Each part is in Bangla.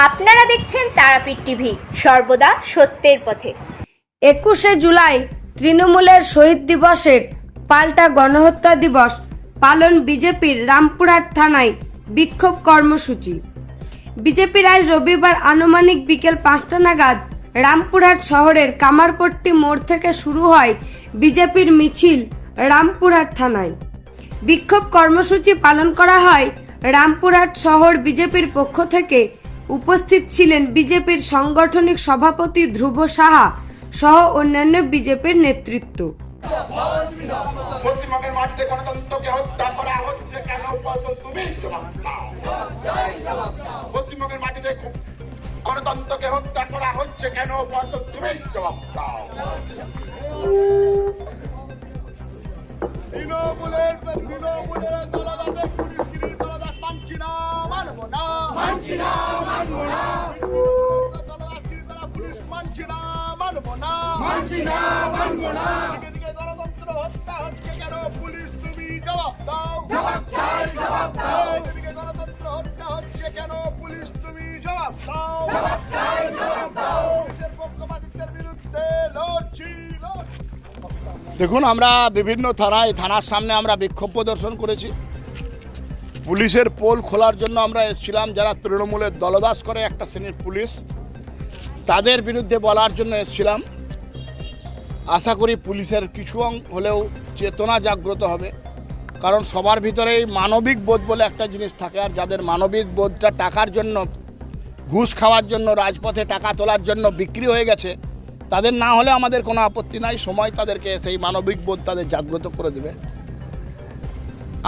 আপনারা দেখছেন তারাপীঠ টিভি, সর্বদা সত্যের পথে। 21শে জুলাই তৃণমূলের শহীদ দিবসের পাল্টা গণহত্যা দিবস পালন বিজেপির রামপুরহাট থানায় বিক্ষোভ কর্মসূচি। বিজেপির আজ রবিবার আনুমানিক বিকেল 5টা নাগাদ রামপুরহাট শহরের কামারপট্টি মোড় থেকে শুরু হয় বিজেপির মিছিল রামপুরহাট থানায়। বিক্ষোভ কর্মসূচি পালন করা হয় রামপুরহাট শহর বিজেপির পক্ষ থেকে। উপস্থিত ছিলেন বিজেপির সাংগঠনিক সভাপতি ধ্রুব সাহা সহ অন্যান্য বিজেপির নেতৃত্ব। পশ্চিমবঙ্গের মাটিতে গণতন্ত্রকে হত্যা করা হচ্ছে কেন? তুমি জবাব দাও। পশ্চিমবঙ্গের মাটিতে গণতন্ত্রকে হত্যা করা হচ্ছে কেন? তুমি জবাব দাও। তৃণমূলের দলদাসের পুলিশগিরির দলদাস মানছি না, মানবো না, মানছি না, মানবো না। দলদাসগিরির দল পুলিশ মানছি না, মানবো না, মানছি না, মানবো না। এদিকে গণতন্ত্র হত্যা হচ্ছে কেন? পুলিশ তুমি জবাব দাও, জবাব চাই, জবাব দাও। এদিকে গণতন্ত্র হত্যা হচ্ছে কেন? পুলিশ তুমি জবাব দাও, জবাব চাই, জবাব দাও। পুলিশের পক্ষপাতিত্বের বিরুদ্ধে লড়ছি, লড়ছি। দেখুন, আমরা বিভিন্ন থানার সামনে আমরা বিক্ষোভ প্রদর্শন করেছি। পুলিশের পোল খোলার জন্য আমরা এসেছিলাম। যারা তৃণমূলের দলদাস করে একটা শ্রেণীর পুলিশ, তাদের বিরুদ্ধে বলার জন্য এসেছিলাম। আশা করি পুলিশের কিছু হলেও চেতনা জাগ্রত হবে, কারণ সবার ভিতরেই মানবিক বোধ বলে একটা জিনিস থাকে। আর যাদের মানবিক বোধটা টাকার জন্য, ঘুষ খাওয়ার জন্য, রাজপথে টাকা তোলার জন্য বিক্রি হয়ে গেছে, তাদের না হলে আমাদের কোনো আপত্তি নাই। সময় তাদেরকে সেই মানবিক বোধ তাদের জাগ্রত করে দেবে।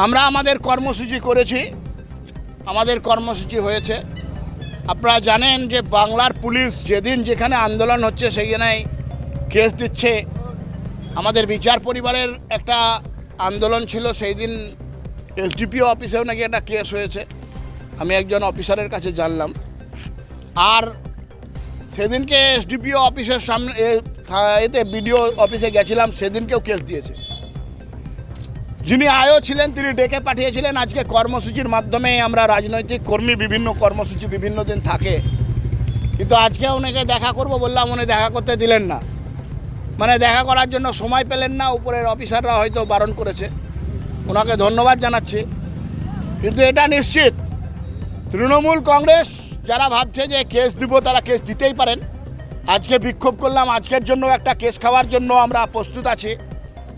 আমরা আমাদের কর্মসূচি করেছি, আমাদের কর্মসূচি হয়েছে। আপনারা জানেন যে বাংলার পুলিশ যেদিন যেখানে আন্দোলন হচ্ছে সেইখানেই কেস দিচ্ছে। আমাদের বিচার পরিবারের একটা আন্দোলন ছিল, সেই দিন এসডিপিও অফিসেও নাকি একটা কেস হয়েছে, আমি একজন অফিসারের কাছে জানলাম। আর সেদিনকে এসডিপিও অফিসের সামনে এতে বিডিও অফিসে গেছিলাম, সেদিনকেও কেস দিয়েছে। যিনি আয়ও ছিলেন তিনি ডেকে পাঠিয়েছিলেন। আজকে কর্মসূচির মাধ্যমে আমরা রাজনৈতিক কর্মী, বিভিন্ন কর্মসূচি বিভিন্ন দিন থাকে, কিন্তু আজকে ওনাকে দেখা করব বললাম, উনি দেখা করতে দিলেন না। মানে দেখা করার জন্য সময় পেলেন না, উপরের অফিসাররা হয়তো বারণ করেছে। ওনাকে ধন্যবাদ জানাচ্ছি। কিন্তু এটা নিশ্চিত তৃণমূল কংগ্রেস যারা ভাবছে যে কেস দিব, তারা কেস দিতেই পারেন। আজকে বিক্ষোভ করলাম, আজকের জন্য একটা কেস খাওয়ার জন্য আমরা প্রস্তুত আছি।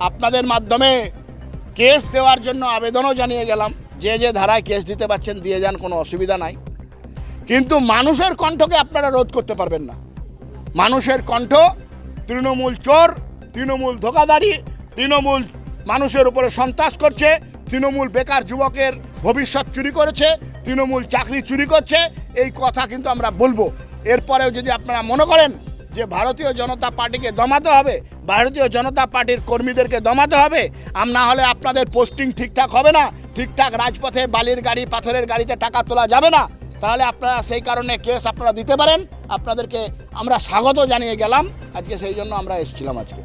আপনাদের মাধ্যমে কেস দেওয়ার জন্য আবেদনও জানিয়ে গেলাম। যে যে ধারায় কেস দিতে পারছেন দিয়ে যান, কোনো অসুবিধা নাই। কিন্তু মানুষের কণ্ঠকে আপনারা রোধ করতে পারবেন না। মানুষের কণ্ঠ, তৃণমূল চোর, তৃণমূল ধোঁকাদারি, তৃণমূল মানুষের উপরে সন্ত্রাস করছে, তৃণমূল বেকার যুবকের ভবিষ্যৎ চুরি করেছে, তৃণমূল চাকরি চুরি করছে, এই কথা কিন্তু আমরা বলবো। এরপরেও যদি আপনারা মনে করেন যে ভারতীয় জনতা পার্টিকে দমাতে হবে, ভারতীয় জনতা পার্টির কর্মীদেরকে দমাতে হবে, না হলে আপনাদের পোস্টিং ঠিকঠাক হবে না, ঠিকঠাক রাজপথে বালির গাড়ি, পাথরের গাড়িতে টাকা তোলা যাবে না, তাহলে আপনারা সেই কারণে কেস আপনারা দিতে পারেন। আপনাদেরকে আমরা স্বাগত জানিয়ে গেলাম। আজকে সেই জন্য আমরা এসেছিলাম আজকে।